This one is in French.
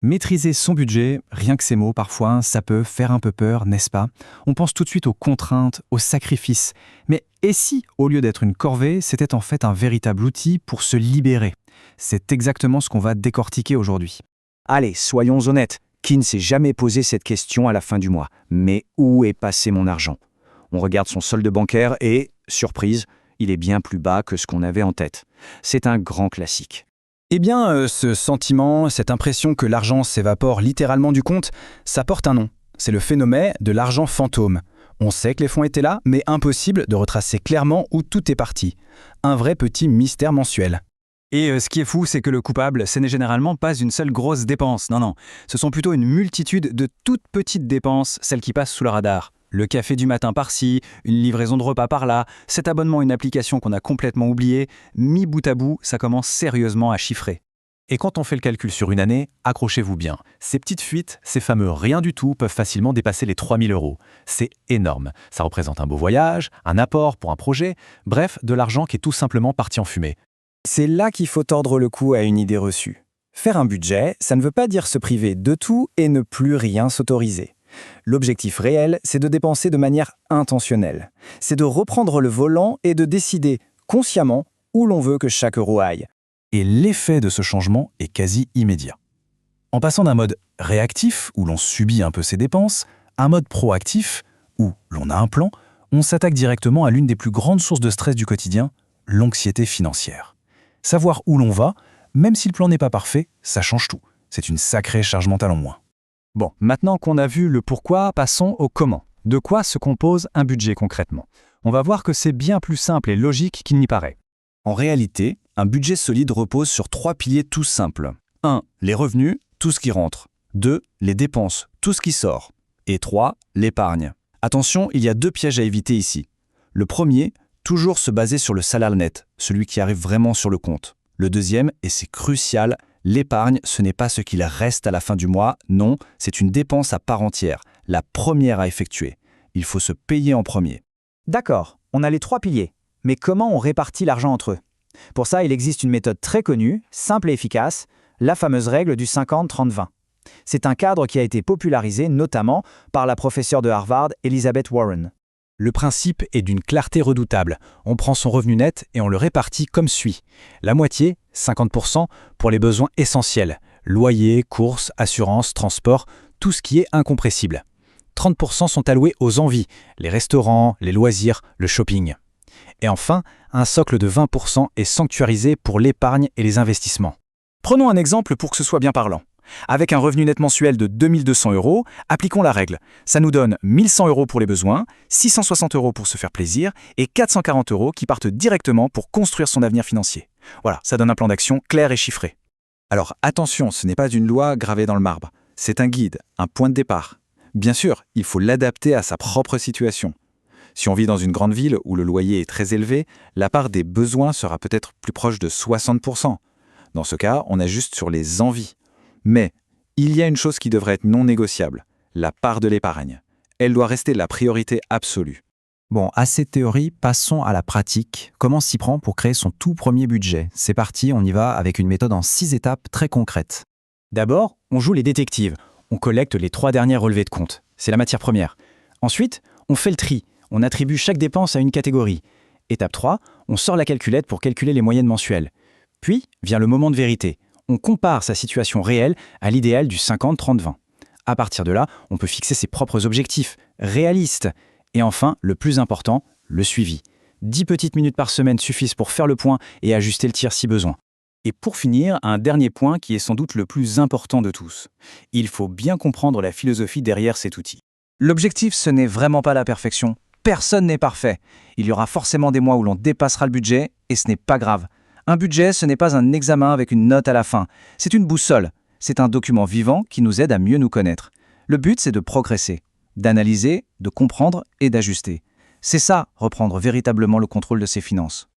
Maîtriser son budget, rien que ces mots, parfois, ça peut faire un peu peur, n'est-ce pas? On pense tout de suite aux contraintes, aux sacrifices. Mais et si, au lieu d'être une corvée, c'était en fait un véritable outil pour se libérer? C'est exactement ce qu'on va décortiquer aujourd'hui. Allez, soyons honnêtes, qui ne s'est jamais posé cette question à la fin du mois? Mais où est passé mon argent? On regarde son solde bancaire et, surprise, il est bien plus bas que ce qu'on avait en tête. C'est un grand classique. Eh bien, ce sentiment, cette impression que l'argent s'évapore littéralement du compte, ça porte un nom. C'est le phénomène de l'argent fantôme. On sait que les fonds étaient là, mais impossible de retracer clairement où tout est parti. Un vrai petit mystère mensuel. Et ce qui est fou, c'est que le coupable, ce n'est généralement pas une seule grosse dépense. Non, non. Ce sont plutôt une multitude de toutes petites dépenses, celles qui passent sous le radar. Le café du matin par-ci, une livraison de repas par-là, cet abonnement à une application qu'on a complètement oubliée, mis bout à bout, ça commence sérieusement à chiffrer. Et quand on fait le calcul sur une année, accrochez-vous bien. Ces petites fuites, ces fameux rien du tout, peuvent facilement dépasser les 3000 €. C'est énorme. Ça représente un beau voyage, un apport pour un projet, bref, de l'argent qui est tout simplement parti en fumée. C'est là qu'il faut tordre le cou à une idée reçue. Faire un budget, ça ne veut pas dire se priver de tout et ne plus rien s'autoriser. L'objectif réel, c'est de dépenser de manière intentionnelle. C'est de reprendre le volant et de décider consciemment où l'on veut que chaque euro aille. Et l'effet de ce changement est quasi immédiat. En passant d'un mode réactif, où l'on subit un peu ses dépenses, à un mode proactif, où l'on a un plan, on s'attaque directement à l'une des plus grandes sources de stress du quotidien, l'anxiété financière. Savoir où l'on va, même si le plan n'est pas parfait, ça change tout. C'est une sacrée charge mentale en moins. Bon, maintenant qu'on a vu le pourquoi, passons au comment. De quoi se compose un budget concrètement? On va voir que c'est bien plus simple et logique qu'il n'y paraît. En réalité, un budget solide repose sur 3 piliers tout simples. 1. Les revenus, tout ce qui rentre. 2. Les dépenses, tout ce qui sort. Et 3. L'épargne. Attention, il y a 2 pièges à éviter ici. Le premier, toujours se baser sur le salaire net, celui qui arrive vraiment sur le compte. Le deuxième, et c'est crucial, l'épargne, ce n'est pas ce qu'il reste à la fin du mois, non, c'est une dépense à part entière, la première à effectuer. Il faut se payer en premier. D'accord, on a les 3 piliers. Mais comment on répartit l'argent entre eux? Pour ça, il existe une méthode très connue, simple et efficace, la fameuse règle du 50-30-20. C'est un cadre qui a été popularisé notamment par la professeure de Harvard, Elizabeth Warren. Le principe est d'une clarté redoutable. On prend son revenu net et on le répartit comme suit. La moitié, 50%, pour les besoins essentiels. Loyer, courses, assurance, transport, tout ce qui est incompressible. 30% sont alloués aux envies, les restaurants, les loisirs, le shopping. Et enfin, un socle de 20% est sanctuarisé pour l'épargne et les investissements. Prenons un exemple pour que ce soit bien parlant. Avec un revenu net mensuel de 2200 €, appliquons la règle. Ça nous donne 1100 € pour les besoins, 660 € pour se faire plaisir et 440 € qui partent directement pour construire son avenir financier. Voilà, ça donne un plan d'action clair et chiffré. Alors attention, ce n'est pas une loi gravée dans le marbre. C'est un guide, un point de départ. Bien sûr, il faut l'adapter à sa propre situation. Si on vit dans une grande ville où le loyer est très élevé, la part des besoins sera peut-être plus proche de 60%. Dans ce cas, on ajuste sur les envies. Mais il y a une chose qui devrait être non négociable, la part de l'épargne. Elle doit rester la priorité absolue. Bon, assez de théorie, passons à la pratique. Comment s'y prend pour créer son tout premier budget? C'est parti, on y va avec une méthode en 6 étapes très concrètes. D'abord, on joue les détectives. On collecte les 3 derniers relevés de compte. C'est la matière première. Ensuite, on fait le tri. On attribue chaque dépense à une catégorie. Étape 3, on sort la calculette pour calculer les moyennes mensuelles. Puis vient le moment de vérité. On compare sa situation réelle à l'idéal du 50-30-20. À partir de là, on peut fixer ses propres objectifs, réalistes. Et enfin, le plus important, le suivi. 10 petites minutes par semaine suffisent pour faire le point et ajuster le tir si besoin. Et pour finir, un dernier point qui est sans doute le plus important de tous. Il faut bien comprendre la philosophie derrière cet outil. L'objectif, ce n'est vraiment pas la perfection. Personne n'est parfait. Il y aura forcément des mois où l'on dépassera le budget et ce n'est pas grave. Un budget, ce n'est pas un examen avec une note à la fin. C'est une boussole. C'est un document vivant qui nous aide à mieux nous connaître. Le but, c'est de progresser, d'analyser, de comprendre et d'ajuster. C'est ça, reprendre véritablement le contrôle de ses finances.